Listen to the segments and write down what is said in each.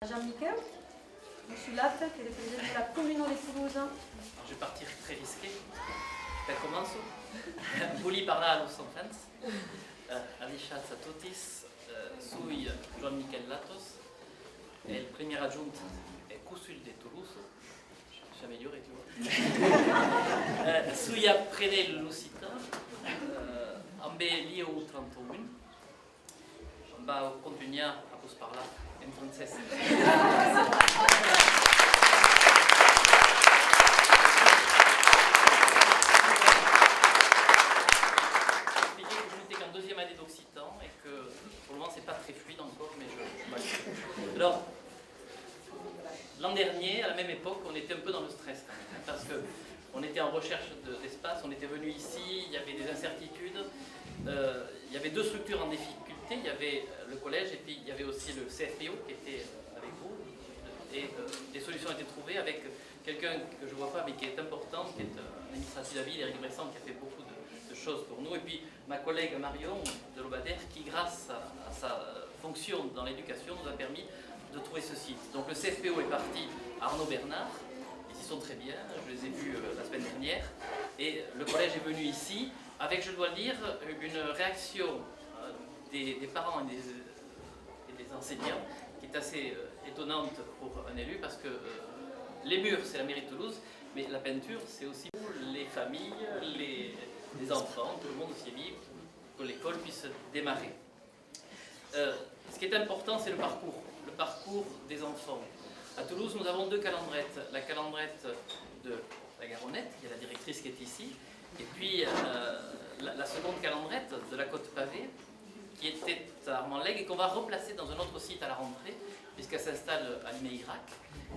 Jean-Michel, je suis là, qui est le président de la commune de Toulouse. Je vais partir très risqué. Ben, comincio. Voglio parlare allo San Fans. Aliciat a tutis. Sui Joan Miquel Latos. El premier adjunt è Consul de Toulouse. Je suis amélioré, tu vois. Sui aprene Lucita. Ambe Lio 31. On va continuer à vous parler en français. Deuxième année d'occitan et que pour le moment c'est pas très fluide encore, mais je... Alors, l'an dernier, à la même époque, on était un peu dans le stress parce que on était en recherche d'espace, on était venu ici, il y avait des incertitudes, il y avait deux structures en difficulté, il y avait le collège et puis il y avait aussi le CFPO qui était avec vous et des solutions ont été trouvées avec quelqu'un que je ne vois pas mais qui est important, qui est un administratif de la ville, Eric Bressan, qui a fait beaucoup de choses pour nous, et puis ma collègue Marion de l'Obadère qui, grâce à sa fonction dans l'éducation, nous a permis de trouver ce site. Donc le CFPO est parti à Arnaud Bernard, ils y sont très bien, je les ai vus la semaine dernière, et le collège est venu ici avec, je dois le dire, une réaction des parents et des enseignants qui est assez étonnante pour un élu, parce que les murs c'est la mairie de Toulouse, mais la peinture c'est aussi pour les familles, les enfants, tout le monde s'y est mis pour que l'école puisse démarrer. Ce qui est important, c'est le parcours des enfants. À Toulouse, nous avons deux calendrettes. La calendrette de la Garonnette, il y a la directrice qui est ici, et puis la seconde calendrette de la Côte Pavée, qui était à Armand-Lègue et qu'on va replacer dans un autre site à la rentrée, puisqu'elle s'installe à l'Iméirac.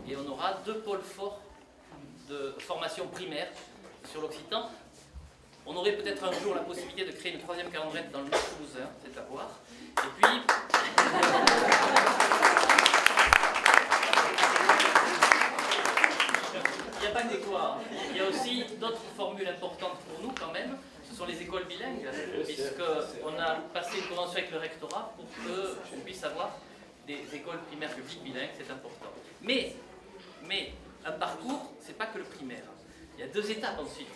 Et on aura deux pôles forts de formation primaire sur l'occitan. On aurait peut-être un jour la possibilité de créer une troisième calendrette dans le Nord toulousain, c'est à voir. Et puis, il n'y a pas que des quoi. Il y a aussi d'autres formules importantes pour nous quand même. Ce sont les écoles bilingues, puisqu'on a passé une convention avec le rectorat pour qu'on puisse avoir des écoles primaires publiques bilingues, c'est important. Mais un parcours, c'est pas que le primaire. Il y a deux étapes ensuite.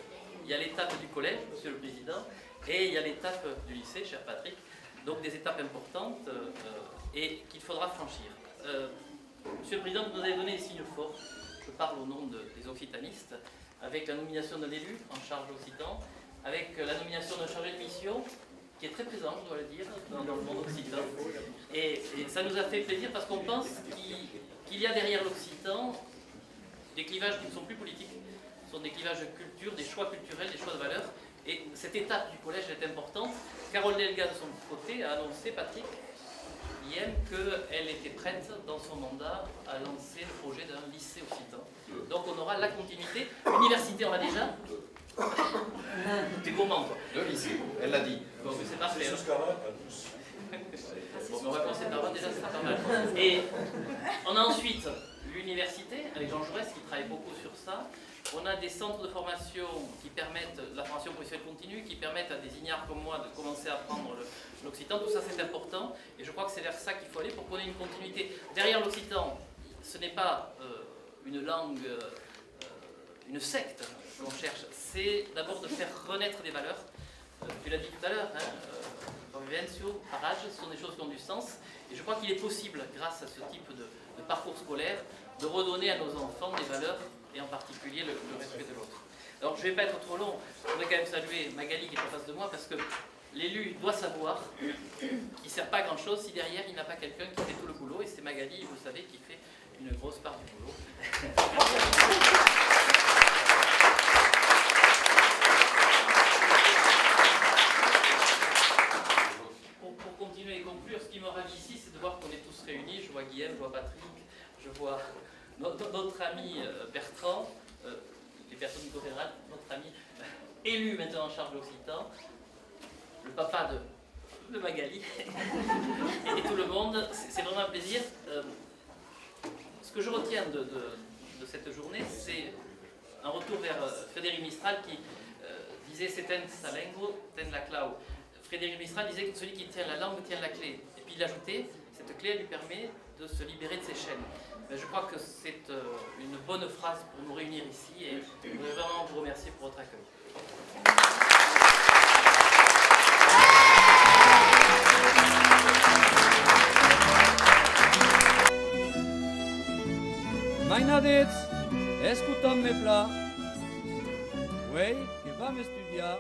Il y a l'étape du collège, Monsieur le Président, et il y a l'étape du lycée, cher Patrick. Donc des étapes importantes et qu'il faudra franchir. Monsieur le Président, vous nous avez donné des signes forts. Je parle au nom des occitanistes, avec la nomination d'un élu en charge occitan, avec la nomination d'un chargé de mission, qui est très présent, je dois le dire, dans le monde occitan. Et ça nous a fait plaisir parce qu'on pense qu'il y a derrière l'occitan des clivages qui ne sont plus politiques, sont des clivages de culture, des choix culturels, des choix de valeurs. Et cette étape du collège est importante. Carole Delga, de son côté, a annoncé, Patrick, hier, qu'elle était prête, dans son mandat, à lancer le projet d'un lycée occitan. Donc on aura la continuité. Université, on l'a déjà. T'es gourmand, toi. Deux lycées, elle l'a dit. Bon, mais c'est parfait. Bon, on va penser par déjà, ça sera pas mal. Et on a ensuite l'université, avec Jean Jaurès, qui travaille beaucoup sur ça. On a des centres de formation qui permettent la formation professionnelle continue, qui permettent à des ignares comme moi de commencer à apprendre l'occitan. Tout ça, c'est important. Et je crois que c'est vers ça qu'il faut aller pour qu'on ait une continuité. Derrière l'occitan, ce n'est pas une langue, une secte que l'on cherche. C'est d'abord de faire renaître des valeurs. Tu l'as dit tout à l'heure, convivencio, parage, ce sont des choses qui ont du sens. Et je crois qu'il est possible, grâce à ce type de parcours scolaire, de redonner à nos enfants des valeurs, et en particulier le respect de l'autre. Alors je ne vais pas être trop long, je voudrais quand même saluer Magali qui est en face de moi, parce que l'élu doit savoir qu'il ne sert pas à grand chose si derrière il n'a pas quelqu'un qui fait tout le boulot, et c'est Magali, vous savez, qui fait une grosse part du boulot. Pour continuer et conclure, ce qui me ravit ici, c'est de voir qu'on est tous réunis. Je vois Guillaume, je vois Patrick, je vois notre ami Bertrand, les personnes confédérales, notre ami élu maintenant en charge de l'occitan, le papa de Magali, et tout le monde. C'est vraiment un plaisir. Ce que je retiens de cette journée, c'est un retour vers Frédéric Mistral qui disait « C'est sa lingua, ten la clau ». Frédéric Mistral disait que celui qui tient la langue tient la clé. Et puis il ajoutait, cette clé elle lui permet de se libérer de ces chaînes. Mais je crois que c'est une bonne phrase pour nous réunir ici et je voudrais vraiment vous remercier pour votre accueil. Mainadets, escutam-me pla. Uei, que vam estudiar